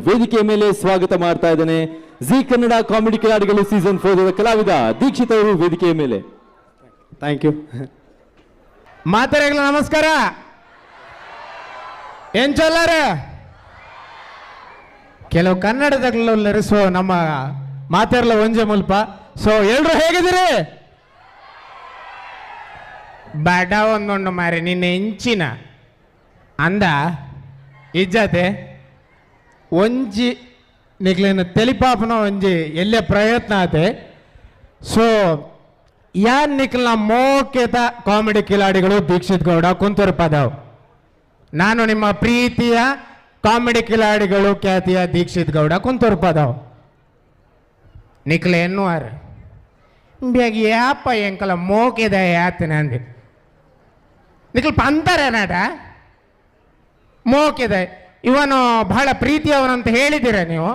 ವೇದಿಕೆಯ ಮೇಲೆ ಸ್ವಾಗತ ಮಾಡ್ತಾ ಇದ್ದೇನೆ. ಜಿ ಕನ್ನಡ ಕಾಮಿಡಿ ಕಿಲಾಡಿಗಳು ಸೀಸನ್ 4 ಕಲಾವಿದ ದೀಕ್ಷಿತ್ ಅವರು ವೇದಿಕೆಯ ಮೇಲೆ. Thank you. ಮಾತರೆಗಳ ನಮಸ್ಕಾರ. ಏನ್ ಚೊಲ್ಲಾರೆ ಕೆಲವು ಕನ್ನಡದಲ್ಲಿ ಸೊ ನಮ್ಮ ಮಾತೆರ್ಲ ಒಂಜೆ ಮುಲ್ಪ. ಸೊ ಎಲ್ರು ಹೇಗಿದ್ದೀರಿ? ಬಡ ಒಂದೊಂದು ಮಾರಿ ನಿನ್ನೆ ಹೆಂಚಿನ ಅಂದ ಇಜ್ಜತೆ ಒಂಜಿ ನಿಕ್ಲೇನು ತೆಲಿಪಾಪನ ಒಂಜಿ ಎಲ್ಲೇ ಪ್ರಯತ್ನ ಆತೆ. ಸೊ ಯಾನ್ ನಿಕ್ಲ ಮೋಕೆತ ಕಾಮಿಡಿ ಕಿಲಾಡಿಗಳು ದೀಕ್ಷಿತ್ ಗೌಡ ಕುಂತೂರು ಪದವ್. ನಾನು ನಿಮ್ಮ ಪ್ರೀತಿಯ ಕಾಮಿಡಿ ಕಿಲಾಡಿಗಳು ಖ್ಯಾತಿಯ ದೀಕ್ಷಿತ್ ಗೌಡ ಕುಂತೂರು ಪದವ್. ನಿಕ್ಲೆ ಎನ್ನುವಾರ ಬೇಗ ಯಾಪ ಎಂಕಲ ಮೋಕೆದ ಯಾತನೆ ಅಂದಿ ನಿಕ್ಲ ಪಂತಾರೆ ನಾಟ ಮೋಕೆದ ಇವನು ಬಹಳ ಪ್ರೀತಿಯವನಂತ ಹೇಳಿದ್ದೀರ ನೀವು.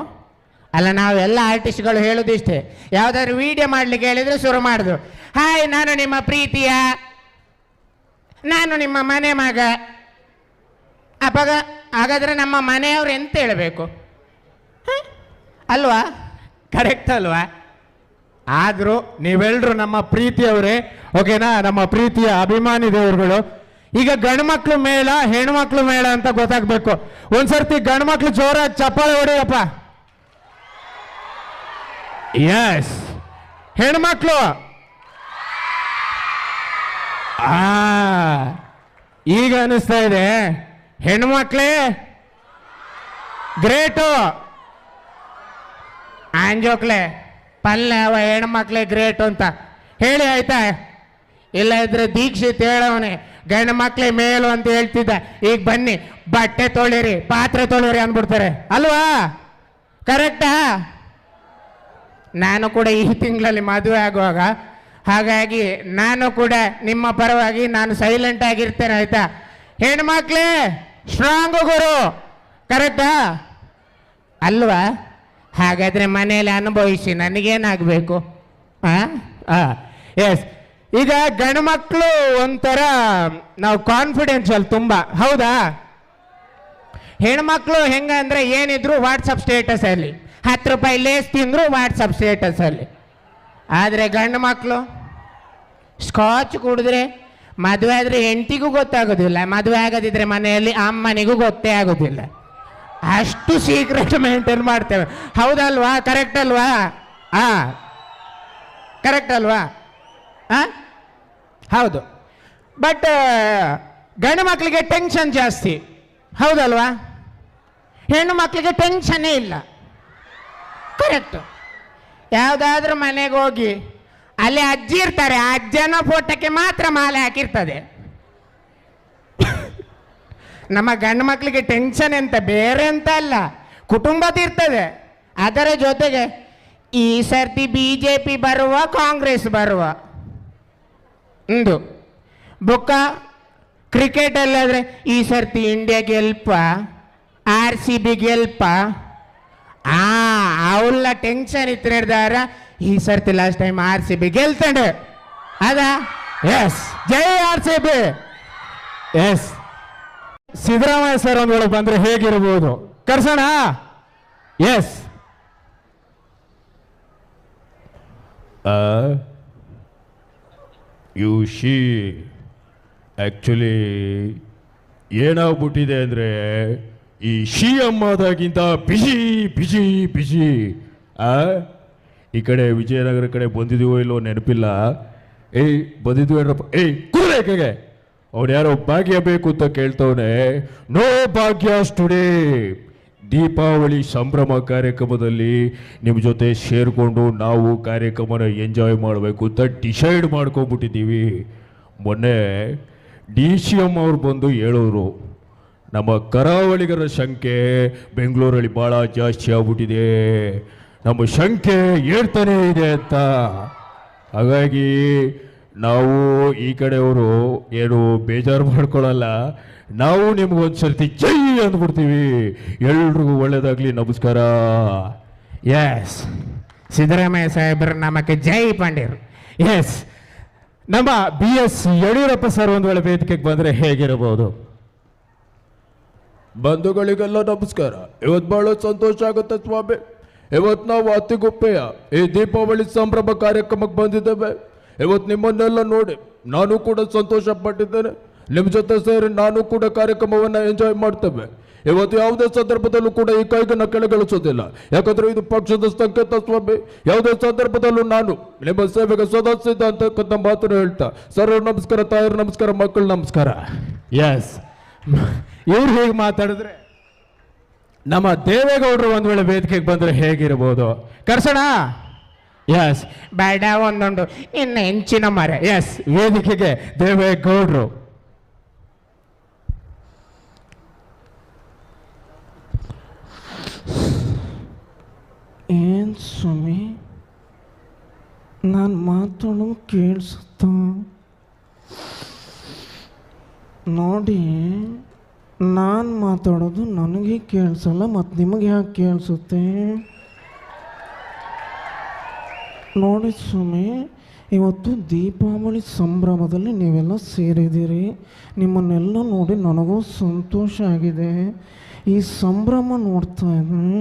ಅಲ್ಲ, ನಾವೆಲ್ಲ ಆರ್ಟಿಸ್ಟ್ಗಳು ಹೇಳೋದಿಷ್ಟೇ, ಯಾವುದಾದ್ರು ವಿಡಿಯೋ ಮಾಡ್ಲಿಕ್ಕೆ ಹೇಳಿದ್ರೆ ಶುರು ಮಾಡುದು, ಹಾಯ್ ನಾನು ನಿಮ್ಮ ಪ್ರೀತಿಯ, ನಾನು ನಿಮ್ಮ ಮನೆ ಮಗ. ಅವಾಗ ಹಾಗಾದ್ರೆ ನಮ್ಮ ಮನೆಯವ್ರು ಎಂತ ಹೇಳಬೇಕು ಅಲ್ವಾ? ಕರೆಕ್ಟ್ ಅಲ್ವಾ? ಆದರೂ ನೀವೆಲ್ಲರೂ ನಮ್ಮ ಪ್ರೀತಿಯವರೇ, ಓಕೆನಾ? ನಮ್ಮ ಪ್ರೀತಿಯ ಅಭಿಮಾನಿ ದೇವರುಗಳು. ಈಗ ಗಂಡ್ಮಕ್ಳು ಮೇಳ ಹೆಣ್ಮಕ್ಳು ಮೇಳ ಅಂತ ಗೊತ್ತಾಗ್ಬೇಕು. ಒಂದ್ಸರ್ತಿ ಗಂಡ್ಮಕ್ಳು ಜೋರಾಗಿ ಚಪ್ಪಾಳೆ ಹೊಡೆಯಪ್ಪ. ಎಸ್, ಹೆಣ್ಮಕ್ಳು ಈಗ ಅನಿಸ್ತಾ ಇದೆ ಹೆಣ್ಮಕ್ಳೇ ಗ್ರೇಟು. ಆಂಜೋಕ್ಲೆ ಪಲ್ಲೆ ಅವ ಹೆಣ್ಮಕ್ಳೇ ಗ್ರೇಟು ಅಂತ ಹೇಳಿ ಆಯ್ತಾ? ಇಲ್ಲ ಇದ್ರೆ ದೀಕ್ಷಿತ್ ಹೇಳವನೇ ಗಂಡು ಮಕ್ಳೇ ಮೇಲು ಅಂತ ಹೇಳ್ತಿದ್ದ. ಈಗ ಬನ್ನಿ ಬಟ್ಟೆ ತೊಳಿರಿ ಪಾತ್ರೆ ತೊಳಿರಿ ಅಂದ್ಬಿಡ್ತಾರೆ ಅಲ್ವಾ? ಕರೆಕ್ಟಾ? ನಾನು ಕೂಡ ಈ ತಿಂಗಳಲ್ಲಿ ಮದುವೆ ಆಗುವಾಗ, ಹಾಗಾಗಿ ನಾನು ಕೂಡ ನಿಮ್ಮ ಪರವಾಗಿ ನಾನು ಸೈಲೆಂಟ್ ಆಗಿರ್ತೇನೆ ಆಯ್ತಾ? ಹೆಣ್ಮಕ್ಳೇ ಸ್ಟ್ರಾಂಗ್ ಗುರು, ಕರೆಕ್ಟಾ ಅಲ್ವಾ? ಹಾಗಾದ್ರೆ ಮನೆಯಲ್ಲಿ ಅನುಭವಿಸಿ ನನಗೇನಾಗಬೇಕು? ಎಸ್, ಈಗ ಗಂಡು ಮಕ್ಕಳು ಒಂಥರ ನಾವು ಕಾನ್ಫಿಡೆನ್ಷಿಯಲ್ ತುಂಬ, ಹೌದಾ? ಹೆಣ್ಮಕ್ಳು ಹೆಂಗಂದ್ರೆ ಏನಿದ್ರು ವಾಟ್ಸಪ್ ಸ್ಟೇಟಸ್ ಅಲ್ಲಿ, 10 ರೂಪಾಯಿ ಲೇಸ್ ತಿಂದ್ರು ವಾಟ್ಸಪ್ ಸ್ಟೇಟಸ್ ಅಲ್ಲಿ. ಆದರೆ ಗಂಡು ಮಕ್ಕಳು ಸ್ಕಾಚ್ ಕುಡಿದ್ರೆ ಮದುವೆ ಆದ್ರೆ ಹೆಂಡತಿಗೂ ಗೊತ್ತಾಗೋದಿಲ್ಲ, ಮದುವೆ ಆಗದಿದ್ರೆ ಮನೆಯಲ್ಲಿ ಅಮ್ಮನಿಗೂ ಗೊತ್ತೇ ಆಗೋದಿಲ್ಲ. ಅಷ್ಟು ಸೀಕ್ರೆಟ್ ಮೇಂಟೈನ್ ಮಾಡ್ತೇವೆ, ಹೌದಲ್ವಾ? ಕರೆಕ್ಟ್ ಅಲ್ವಾ? ಕರೆಕ್ಟ್ ಅಲ್ವಾ? ಹೌದು. ಬಟ್ ಗಂಡು ಮಕ್ಕಳಿಗೆ ಟೆನ್ಷನ್ ಜಾಸ್ತಿ, ಹೌದಲ್ವಾ? ಹೆಣ್ಣು ಮಕ್ಕಳಿಗೆ ಟೆನ್ಷನ್ನೇ ಇಲ್ಲ. ಕರೆಕ್ಟ್. ಯಾವುದಾದ್ರೂ ಮನೆಗೆ ಹೋಗಿ ಅಲ್ಲಿ ಅಜ್ಜಿ ಇರ್ತಾರೆ, ಆ ಅಜ್ಜನ ಫೋಟೋಕ್ಕೆ ಮಾತ್ರ ಮಾಲೆ ಹಾಕಿರ್ತದೆ. ನಮ್ಮ ಗಂಡು ಮಕ್ಕಳಿಗೆ ಟೆನ್ಷನ್ ಎಂತ ಬೇರೆ ಅಂತ ಅಲ್ಲ, ಕುಟುಂಬದಿರ್ತದೆ. ಅದರ ಜೊತೆಗೆ ಈ ಸರ್ತಿ BJP ಬರುವ ಕಾಂಗ್ರೆಸ್ ಬರುವ ಒಂದು ಬೊಕ್ಕ ಕ್ರಿಕೆಟಲ್ಲಾದರೆ ಈ ಸರ್ತಿ ಇಂಡಿಯಾ ಗೆಲ್ಪ RCB ಗೆಲ್ಪ ಅವಳ ಟೆನ್ಷನ್ ಇತ್ತಿರ್ದಾರ. ಈ ಸರ್ತಿ ಲಾಸ್ಟ್ ಟೈಮ್ RCB ಗೆಲ್ತಾನೆ ಅದ. ಎಸ್, ಜೈ RCB. ಎಸ್, ಸಿದ್ದರಾಮಯ್ಯ ಸರ್ ಒಂದ್ ವೇಳೆ ಬಂದ್ರೆ ಹೇಗಿರ್ಬೋದು? ಕರ್ಸೋಣ. ಎಸ್, ಯು ಶಿ ಆ್ಯಕ್ಚುಲಿ ಏನಾಗ್ಬಿಟ್ಟಿದೆ ಅಂದರೆ ಈ ಅಮ್ಮದಾಗಿಂತ ಬಿಸಿ ಬಿಸಿ ಬಿಸಿ. ಈ ಕಡೆ ವಿಜಯನಗರ ಕಡೆ ಬಂದಿದ್ದೀವೋ ಇಲ್ಲೋ ನೆನಪಿಲ್ಲ. ಬಂದಿದ್ವು ಏನಪ್ಪ, ಕೂರ್ಬೇಕೆ ಅವ್ನು ಯಾರೋ ಭಾಗ್ಯ ಬೇಕು ಅಂತ ಕೇಳ್ತವನೆ. ನೋ ಭಾಗ್ಯಾಸ್ ಟುಡೇ. ದೀಪಾವಳಿ ಸಂಭ್ರಮ ಕಾರ್ಯಕ್ರಮದಲ್ಲಿ ನಿಮ್ಮ ಜೊತೆ ಸೇರಿಕೊಂಡು ನಾವು ಕಾರ್ಯಕ್ರಮನ ಎಂಜಾಯ್ ಮಾಡಬೇಕು ಅಂತ ಡಿಸೈಡ್ ಮಾಡ್ಕೊಂಡ್ಬಿಟ್ಟಿದ್ದೀವಿ. ಮೊನ್ನೆ DCM ಅವ್ರು ಬಂದು ಹೇಳೋರು, ನಮ್ಮ ಕರಾವಳಿಗರ ಸಂಖ್ಯೆ ಬೆಂಗಳೂರಲ್ಲಿ ಭಾಳ ಜಾಸ್ತಿ ಆಗ್ಬಿಟ್ಟಿದೆ, ನಮ್ಮ ಸಂಖ್ಯೆ ಏರ್ತಾನೆ ಇದೆ ಅಂತ. ಹಾಗಾಗಿ ನಾವು ಈ ಕಡೆಯವರು ಏನು ಬೇಜಾರು ಮಾಡ್ಕೊಳ್ಳಲ್ಲ, ನಾವು ನಿಮ್ಗೊಂದು ಸರ್ತಿ ಜೈ ಅಂದ್ಬಿಡ್ತೀವಿ. ಎಲ್ರಿಗೂ ಒಳ್ಳೇದಾಗಲಿ, ನಮಸ್ಕಾರ. ಎಸ್, ಸಿದ್ದರಾಮಯ್ಯ ಸಾಹೇಬ್ರ ನಮಗೆ ಜೈ ಪಂಡಿರು. ಎಸ್, ನಮ್ಮ BS ಯಡಿಯೂರಪ್ಪ ಸರ್ ಒಂದು ವೇಳೆ ವೇದಿಕೆಗೆ ಬಂದರೆ ಹೇಗಿರಬಹುದು? ಬಂಧುಗಳಿಗೆಲ್ಲ ನಮಸ್ಕಾರ. ಇವತ್ತು ಬಹಳ ಸಂತೋಷ ಆಗುತ್ತೆ ಸ್ವಾಮಿ. ಇವತ್ತು ನಾವು ಅತಿಗುಪ್ಪೆಯ ಈ ದೀಪಾವಳಿ ಸಂಭ್ರಮ ಕಾರ್ಯಕ್ರಮಕ್ಕೆ ಬಂದಿದ್ದೇವೆ. ಇವತ್ತು ನಿಮ್ಮನ್ನೆಲ್ಲ ನೋಡಿ ನಾನು ಕೂಡ ಸಂತೋಷ ಪಟ್ಟಿದ್ದೇನೆ. ನಿಮ್ಮ ಜೊತೆ ಸೇರಿ ನಾನು ಕೂಡ ಕಾರ್ಯಕ್ರಮವನ್ನು ಎಂಜಾಯ್ ಮಾಡ್ತೇವೆ. ಇವತ್ತು ಯಾವುದೇ ಸಂದರ್ಭದಲ್ಲೂ ಕೂಡ ಈ ಕೈಗನ್ನು ಕೆಳಗಿಳಿಸೋದಿಲ್ಲ, ಯಾಕಂದ್ರೆ ಇದು ಪಕ್ಷದ ಸಂಕೇತ ಸ್ವಾಮಿ. ಯಾವುದೇ ಸಂದರ್ಭದಲ್ಲೂ ನಾನು ನಿಮ್ಮ ಸೇವೆಗೆ ಸದಾ ಸಿದ್ಧ ಅಂತಕ್ಕಂಥ ಮಾತನ್ನು ಹೇಳ್ತಾ, ಸರ್ ನಮಸ್ಕಾರ, ತಾಯರು ನಮಸ್ಕಾರ, ಮಕ್ಕಳು ನಮಸ್ಕಾರ. ಎಸ್, ಇವ್ರು ಹೀಗೆ ಮಾತಾಡಿದ್ರೆ ನಮ್ಮ ದೇವೇಗೌಡರು ಒಂದ್ ವೇಳೆ ವೇದಿಕೆಗೆ ಬಂದ್ರೆ ಹೇಗಿರ್ಬೋದು? ಕರ್ಸೋಣ. ಎಸ್, ಬೇಡ ಒಂದೊಂದು ಇನ್ನ ಹೆಂಚಿನ ಮರ. ಎಸ್, ವೇದಿಕೆಗೆ ದೇವೇಗೌಡರು. ಏನು ಸ್ವಾಮಿ, ನಾನು ಮಾತಾಡೋದು ಕೇಳಿಸುತ್ತ? ನೋಡಿ, ನಾನು ಮಾತಾಡೋದು ನನಗೆ ಕೇಳಿಸಲ್ಲ, ಮತ್ತು ನಿಮಗೆ ಯಾಕೆ ಕೇಳಿಸುತ್ತೆ? ನೋಡಿ ಸ್ವಾಮಿ, ಇವತ್ತು ದೀಪಾವಳಿ ಸಂಭ್ರಮದಲ್ಲಿ ನೀವೆಲ್ಲ ಸೇರಿದ್ದೀರಿ. ನಿಮ್ಮನ್ನೆಲ್ಲ ನೋಡಿ ನನಗೂ ಸಂತೋಷ ಆಗಿದೆ. ಈ ಸಂಭ್ರಮ ನೋಡ್ತಾ ಇದ್ದರೆ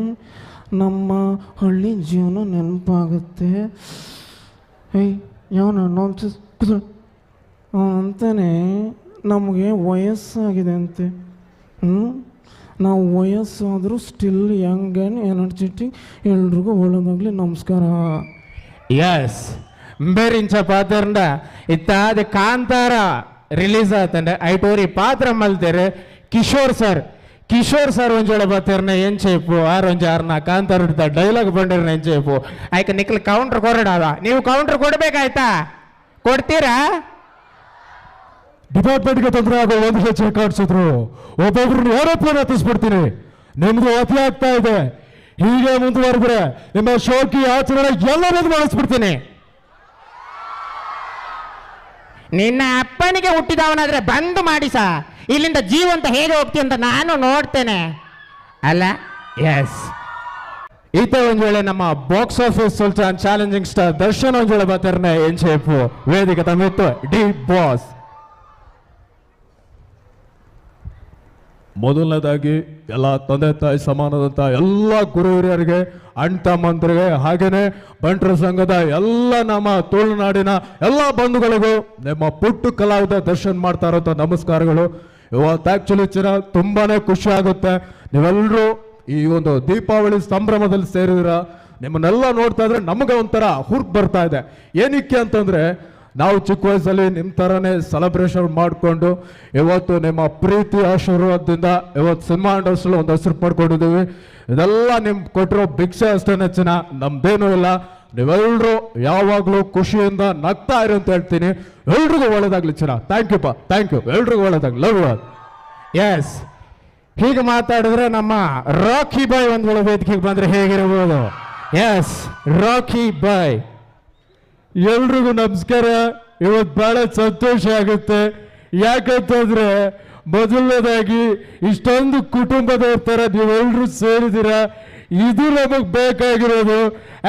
ನಮ್ಮ ಹಳ್ಳಿ ಜೀವನ ನೆನಪಾಗುತ್ತೆ. ಯಾವನ ಅಂತಾನೆ ನಮಗೆ ವಯಸ್ಸಾಗಿದೆ ಅಂತೆ. ನಾವು ವಯಸ್ಸಾದರೂ ಸ್ಟಿಲ್ ಯಂಗ್ ಆ್ಯಂಡ್ ಎನರ್ಜೆಟಿಕ್. ಎಲ್ರಿಗೂ ಒಳ್ಳೆದಾಗಲಿ, ನಮಸ್ಕಾರ. ಎಸ್, ಬೇರಿಂಚ ಪಾತ್ರಂಡ ಇತ್ತಾದ ಕಾಂತಾರ ರಿಲೀಸ್ ಆತಂಡ ಐಟೋರಿ ಪಾತ್ರ ಮಲ್ತೇರೆ ಕಿಶೋರ್ ಸರ್ ಒಂಜೋಳ ಬತ್ತೇರ್ನ ಏನ್ ಚೇಪು ಆರೊಂಜ ಆರ್ನ ಕಾಂತಾರ ಡೈಲಾಗ್ ಬಂದಿರ್ನ ಏನ್ ಚೇಪು ಆಯ್ಕೆ ನಿಕ್ಲು ಕೌಂಟರ್ ಕೊರಡಾವ. ನೀವು ಕೌಂಟರ್ ಕೊಡ್ಬೇಕಾಯ್ತಾ? ಕೊಡ್ತೀರಾ? ಡಿಪಾರ್ಟ್ಮೆಂಟ್ಗೆ ತೊಂದರೆ ಆಗೋ ಒಂದು ಹೆಜ್ಜೆ ಕಾಣಿಸಿದ್ರು, ಒಬ್ಬೊಬ್ರನ್ನ ಆರೋಪನ ಹತ್ತಿಸ್ಬಿಡ್ತೀನಿ. ನಿಮ್ದು ಅತಿ ಆಗ್ತಾ ಇದೆ. ಹೀಗೆ ಮುಂದುವರೆದ್ರೆ ನಿಮ್ಮ ಶೋಕಿ ಆಚರಣೆ ಎಲ್ಲರನ್ನು ಮಾಡಿಸ್ಬಿಡ್ತೀನಿ. ನಿನ್ನ ಅಪ್ಪನಿಗೆ ಹುಟ್ಟಿದವನಾದ್ರೆ ಬಂದು ಮಾಡಿಸ, ಇಲ್ಲಿಂದ ಜೀವಂತ ಹೇಗೆ ಹೋಗ್ತಿ ಅಂತ ನಾನು ನೋಡ್ತೇನೆ ಅಲ್ಲ. ಎಸ್, ಈತ ಒಂದ್ ವೇಳೆ ನಮ್ಮ box office Sultan challenging star Darshan ಒಂದ್ ವೇಳೆ ಬತ್ತೇರ್ನ ಏನ್ ಚೇಪು ವೇದಿಕೆ ತಮ್ಮಿತ್ತು ಡಿ ಬಾಸ್. ಮೊದಲನೇದಾಗಿ ಎಲ್ಲ ತಂದೆ ತಾಯಿ ಸಮಾನದಂತ ಎಲ್ಲ ಗುರು ಹಿರಿಯರಿಗೆ, ಅಣ್ಣ ತಮ್ಮಂದರಿಗೆ, ಹಾಗೇನೆ ಬಂಟರ ಸಂಘದ ಎಲ್ಲ ನಮ್ಮ ತುಳುನಾಡಿನ ಎಲ್ಲ ಬಂಧುಗಳಿಗೂ ನಿಮ್ಮ ಪುಟ್ಟ ಕಲಾವಿದ ದರ್ಶನ್ ಮಾಡ್ತಾ ಇರೋಂಥ ನಮಸ್ಕಾರಗಳು. ಇವತ್ತು ಆ್ಯಕ್ಚುಲಿ ತುಂಬಾನೇ ಖುಷಿ ಆಗುತ್ತೆ. ನೀವೆಲ್ಲರೂ ಈ ಒಂದು ದೀಪಾವಳಿ ಸಂಭ್ರಮದಲ್ಲಿ ಸೇರಿದಿರ. ನಿಮ್ಮನ್ನೆಲ್ಲ ನೋಡ್ತಾ ಇದ್ರೆ ನಮಗೆ ಒಂಥರ ಹುರ್ಕ್ ಬರ್ತಾ ಇದೆ. ಏನಕ್ಕೆ ಅಂತಂದ್ರೆ, ನಾವು ಚಿಕ್ಕ ವಯಸ್ಸಲ್ಲಿ ನಿಮ್ಮ ಥರನೇ ಸೆಲೆಬ್ರೇಷನ್ ಮಾಡಿಕೊಂಡು ಇವತ್ತು ನಿಮ್ಮ ಪ್ರೀತಿ ಆಶೀರ್ವಾದದಿಂದ ಇವತ್ತು ಸಿನಿಮಾ ಇಂಡಸ್ಟ್ರಿಯಲ್ಲಿ ಒಂದು ಹೆಸರು ಪಡ್ಕೊಂಡಿದ್ದೀವಿ. ಇದೆಲ್ಲ ನಿಮ್ಗೆ ಕೊಟ್ಟಿರೋ ಭಿಕ್ಷೆ ಅಷ್ಟೇ ನೆಚ್ಚಿನ, ನಮ್ದೇನೂ ಇಲ್ಲ. ನೀವೆಲ್ಲರೂ ಯಾವಾಗಲೂ ಖುಷಿಯಿಂದ ನಗ್ತಾ ಇರಿ ಅಂತ ಹೇಳ್ತೀನಿ. ಎಲ್ರಿಗೂ ಒಳ್ಳೇದಾಗ್ಲಿ ಚಿನ್ನ. ಥ್ಯಾಂಕ್ ಯು ಪಾ, ಥ್ಯಾಂಕ್ ಯು. ಎಲ್ರಿಗೂ ಒಳ್ಳೇದಾಗ್ಲಿ. Love you. ಎಸ್, ಹೀಗೆ ಮಾತಾಡಿದ್ರೆ ನಮ್ಮ ರಾಕಿ ಬಾಯ್ ಒಂದ್ ವೇಳೆ ವೇದಿಕೆಗೆ ಬಂದ್ರೆ ಹೇಗಿರಬಹುದು? ಎಸ್, ರಾಕಿ ಬಾಯ್. ಎಲ್ರಿಗೂ ನಮಸ್ಕಾರ. ಇವತ್ತು ಬಹಳ ಸಂತೋಷ ಆಗುತ್ತೆ. ಯಾಕಂತಂದ್ರೆ ಮೊದಲನೇದಾಗಿ ಇಷ್ಟೊಂದು ಕುಟುಂಬದವ್ರ ಥರ ನೀವೆಲ್ಲರೂ ಸೇರಿದ್ದೀರ. ಇದು ನಮಗೆ ಬೇಕಾಗಿರೋದು.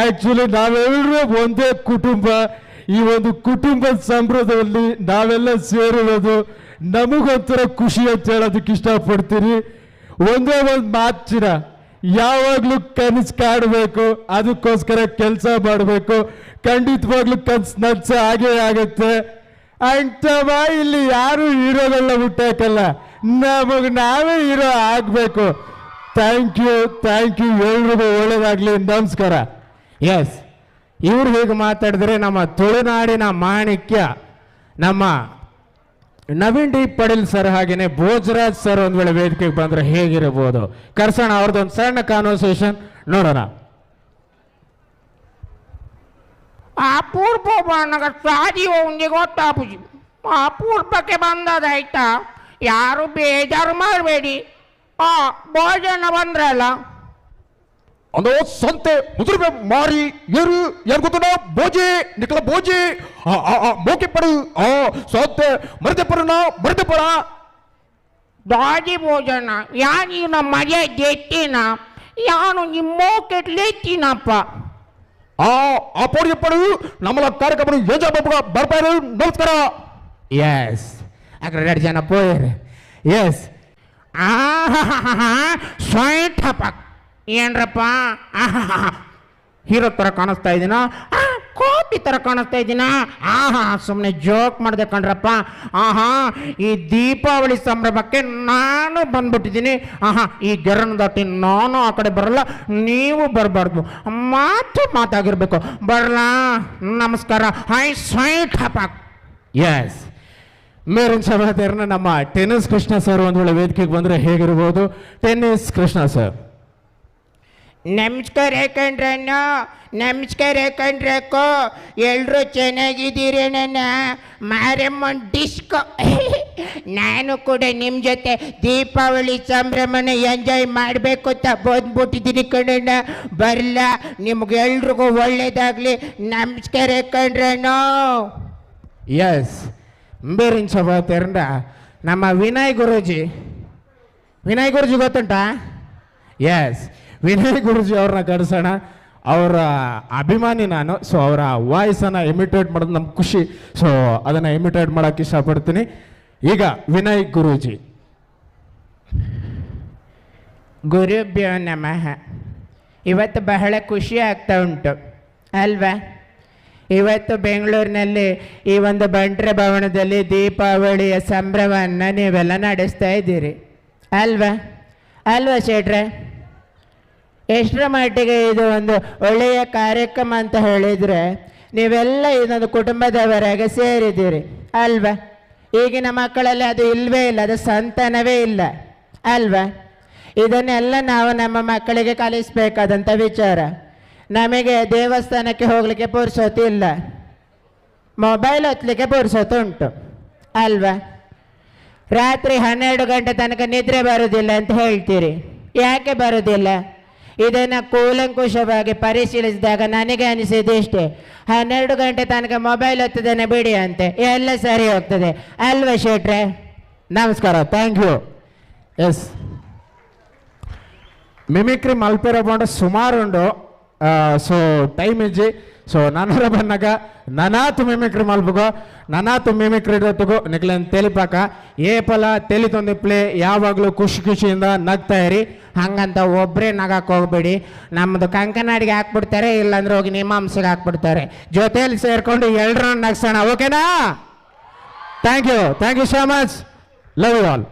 ಆ್ಯಕ್ಚುಲಿ ನಾವೆಲ್ಲರೂ ಒಂದೇ ಕುಟುಂಬ. ಈ ಒಂದು ಕುಟುಂಬದ ಸಂಭ್ರಮದಲ್ಲಿ ನಾವೆಲ್ಲ ಸೇರಿರೋದು ನಮಗೊಂಥರ ಖುಷಿ ಅಂತ ಹೇಳೋದಕ್ಕೆ ಇಷ್ಟಪಡ್ತೀನಿ. ಒಂದೇ ಒಂದು ಮಾತಿನ, ಯಾವಾಗಲೂ ಕನಸು ಕಾಡಬೇಕು, ಅದಕ್ಕೋಸ್ಕರ ಕೆಲಸ ಮಾಡಬೇಕು. ಖಂಡಿತವಾಗ್ಲೂ ಕನಸು ನನ್ಸ ಆಗೇ ಆಗುತ್ತೆ. ಅಂಟವ ಇಲ್ಲಿ ಯಾರು ಹೀರೋಗಳನ್ನ ಹುಟ್ಟಾಕಲ್ಲ, ನಮಗೆ ನಾವೇ ಹೀರೋ ಆಗಬೇಕು. Thank you, thank you. ಎಲ್ರಿಗೂ ಒಳ್ಳೇದಾಗ್ಲಿ. ನಮಸ್ಕಾರ. ಎಸ್, ಇವ್ರು ಹೇಗೆ ಮಾತಾಡಿದ್ರೆ ನಮ್ಮ ತುಳುನಾಡಿನ ಮಾಣಿಕ್ಯ ನಮ್ಮ ನವೀನ್ ಡಿ ಪಡೀಲ್ ಸರ್ ಹಾಗೇನೆ ಭೋಜರಾಜ್ ಸರ್ ಒಂದ್ ವೇಳೆ ವೇದಿಕೆಗೆ ಬಂದ್ರೆ ಹೇಗಿರಬಹುದು? ಕರ್ಸೋಣ ಅವ್ರದ್ದೊಂದು ಸಣ್ಣ ಕಾನ್ವರ್ಸೇಷನ್ ನೋಡೋಣ. ಅಪೂರ್ವ ನನಗೆ ಸಾದಿ ಒಂದೇ ಗೊತ್ತಾಪುಜಿ. ಅಪೂರ್ವಕ್ಕೆ ಬಂದದಾಯ್ತಾ, ಯಾರು ಬೇಜಾರು ಮಾಡಬೇಡಿ. ಭೋಜನ ಬಂದ್ರಲ್ಲ, ಅಂದೋ ಸಂತೆ ಮುದುರ್ಬೆ ಮಾರಿ ಏರು ಯಾರು ಗೊತ್ತನ ಬೋಜಿ ನಿಕಲ ಬೋಜಿ ಮೋಕೆ ಪಡು ಸಂತೆ ಮರದೆ ಪರನ ಮರದೆ ಪರ ದಾಜಿ ಭೋಜನ ಯಾನು ನಮ್ಮ ಮರ್ಯಾದೆ ಎತ್ತಿನ ಯಾನು ನಿಮ್ಮ ಮೋಕೆಟ್ಲೆತ್ತಿನಪ್ಪ. ಆ ಪೋಡಿಗೆ ಪಡು ನಮ್ಮಲ ಕಾರ್ಯಕ್ರಮ ಏಜ ಬರ್ತಾರೆ. ನಮಸ್ಕಾರ. ಎಸ್, ಅక్కడ 2 ಜನ ಪೋಯರು. ಎಸ್, ಸ್ವೈಟ್ ಹಪಕ್ ಏನ್ರಪ್ಪ ಹೀರೋ ಥರ ಕಾಣಿಸ್ತಾ ಇದ್ದೀನ ಕೋತಿ ಥರ ಕಾಣಿಸ್ತಾ ಇದ್ದೀನ ಸುಮ್ಮನೆ ಜೋಕ್ ಮಾಡಿದೆ ಕಣ್ರಪ್ಪ ಈ ದೀಪಾವಳಿ ಸಂಭ್ರಮಕ್ಕೆ ನಾನು ಬಂದ್ಬಿಟ್ಟಿದ್ದೀನಿ ಈ ಗೆರನ್ ದಾಟಿ ನಾನು ಆ ಕಡೆ ಬರಲ್ಲ, ನೀವು ಬರಬಾರ್ದು, ಮಾತಾಗಿರ್ಬೇಕು. ಬರಲ್ಲ, ನಮಸ್ಕಾರ, ಹಾಯ್ ಸ್ವೈಟ್ ಹಪಕ್. ಎಸ್, ಮೇರಿನ ಸಭಾಧ್ಯರನ್ನ ನಮ್ಮ ಟೆನ್ನಿಸ್ ಕೃಷ್ಣ ಸರ್ ಒಂದು ವೇಳೆ ವೇದಿಕೆಗೆ ಬಂದರೆ ಹೇಗಿರ್ಬೋದು? Tennis Krishna sir. ನಮಸ್ಕಾರ ಕಣ್ರಣ್ಣ, ನಮಸ್ಕಾರ ಕಣ್ರಕ್ಕೋ, ಎಲ್ಲರೂ ಚೆನ್ನಾಗಿದ್ದೀರಿ ನನ್ನ ಮಾರಮ್ಮನ್ ಡಿಸ್ಕೋ. ನಾನು ಕೂಡ ನಿಮ್ಮ ಜೊತೆ ದೀಪಾವಳಿ ಸಂಭ್ರಮನ ಎಂಜಾಯ್ ಮಾಡಬೇಕು ಅಂತ ಬಂದ್ಬಿಟ್ಟಿದ್ದೀನಿ ಕಣ್ರಣ್ಣ. ಬರಲ್ಲ, ನಿಮ್ಗೆಲ್ರಿಗೂ ಒಳ್ಳೇದಾಗಲಿ. ನಮಸ್ಕಾರ ಕಣ್ರಣ್ಣ. ಎಸ್, ಮೇರಿನ ಸಭಾಧ್ಯರನ್ನ ನಮ್ಮ ವಿನಯ್ ಗುರೂಜಿ ಗೊತ್ತುಂಟಾ? ಎಸ್, ವಿನಯ್ ಗುರೂಜಿ ಅವ್ರನ್ನ ಕರೆಸೋಣ. ಅವರ ಅಭಿಮಾನಿ ನಾನು. ಸೊ ಅವರ ವಾಯ್ಸನ್ನು ಇಮಿಟೇಟ್ ಮಾಡೋದು ನಮ್ಗೆ ಖುಷಿ. ಸೊ ಅದನ್ನು ಇಮಿಟೇಟ್ ಮಾಡೋಕ್ಕೆ ಇಷ್ಟಪಡ್ತೀನಿ. ಈಗ ವಿನಯ್ ಗುರೂಜಿ. ಗುರುಭ್ಯೋ ನಮಃ. ಇವತ್ತು ಬಹಳ ಖುಷಿ ಆಗ್ತಾ ಉಂಟು ಅಲ್ವಾ? ಇವತ್ತು ಬೆಂಗಳೂರಿನಲ್ಲಿ ಈ ಒಂದು ಬಂಟ್ರ ಭವನದಲ್ಲಿ ದೀಪಾವಳಿಯ ಸಂಭ್ರಮವನ್ನು ನೀವೆಲ್ಲ ನಡೆಸ್ತಾ ಇದ್ದೀರಿ ಅಲ್ವಾ ಶೇಟ್ರೆ? ಎಷ್ಟರ ಮಟ್ಟಿಗೆ ಇದು ಒಂದು ಒಳ್ಳೆಯ ಕಾರ್ಯಕ್ರಮ ಅಂತ ಹೇಳಿದರೆ ನೀವೆಲ್ಲ ಇದೊಂದು ಕುಟುಂಬದವರೆಗೆ ಸೇರಿದ್ದೀರಿ ಅಲ್ವಾ? ಈಗಿನ ಮಕ್ಕಳಲ್ಲಿ ಅದು ಇಲ್ಲವೇ ಇಲ್ಲ, ಅದು ಸಂತಾನವೇ ಇಲ್ಲ ಅಲ್ವಾ? ಇದನ್ನೆಲ್ಲ ನಾವು ನಮ್ಮ ಮಕ್ಕಳಿಗೆ ಕಲಿಸಬೇಕಾದಂಥ ವಿಚಾರ. ನಮಗೆ ದೇವಸ್ಥಾನಕ್ಕೆ ಹೋಗಲಿಕ್ಕೆ ಪುರ್ಸೊತ್ತಿಲ್ಲ, ಮೊಬೈಲ್ ಹೊತ್ತಲಿಕ್ಕೆ ಪುರ್ಸೊತ್ತುಂಟು ಅಲ್ವಾ? ರಾತ್ರಿ 12 ಗಂಟೆ ತನಕ ನಿದ್ರೆ ಬರೋದಿಲ್ಲ ಅಂತ ಹೇಳ್ತೀರಿ. ಯಾಕೆ ಬರೋದಿಲ್ಲ? ಇದನ್ನು ಕೂಲಂಕುಷವಾಗಿ ಪರಿಶೀಲಿಸಿದಾಗ ನನಗೆ ಅನಿಸಿದ್ದು ಇಷ್ಟೇ, 12 ಗಂಟೆ ತನಕ ಮೊಬೈಲ್ ಹೊತ್ತದನ್ನೇ ಬಿಡಿ ಅಂತೆ, ಎಲ್ಲ ಸರಿ ಹೋಗ್ತದೆ ಅಲ್ವಾ ಶೇಟ್ರೆ? ನಮಸ್ಕಾರ, ಥ್ಯಾಂಕ್ ಯು. ಎಸ್, ಮಿಮಿಕ್ರಿ ಮಲ್ಪೆರ ಬೋಂಡ ಸುಮಾರುಂಡು. ಸೊ ಟೈಮ್ ಇಜ್ಜಿ. ಸೊ ನನ್ನರ ಬನ್ನಾಗ ನನಾತು ಮಿಮಿಕ್ರಿ ಮಲ್ಪಗೋ, ನನಾತು ಮಿಮಿಕ್ರಿ ಇಡೋತಗೋ ನಿಕ್ಲೇನು ತೆಲಿಪಾಕ ಏಪಲ ತೆಲಿ ತೊಂದಿಪ್ಲೆ ಯಾವಾಗಲೂ ಖುಷಿಯಿಂದ ನಗ್ತಾ ಇರಿ. ಹಂಗಂತ ಒಬ್ಬರೇ ನಗಕ್ಕೆ ಹೋಗ್ಬೇಡಿ. ನಮ್ಮದು ಕಂಕನಾಡಿಗೆ ಹಾಕ್ಬಿಡ್ತಾರೆ, ಇಲ್ಲಾಂದ್ರೆ ಹೋಗಿ ಮೀಮಾಂಸೆಗೆ ಹಾಕ್ಬಿಡ್ತಾರೆ. ಜೊತೆಯಲ್ಲಿ ಸೇರಿಕೊಂಡು ಎಲ್ಲರೂ ನಗ್ಸೋಣ, ಓಕೆನಾ? Thank you so much. Love you all.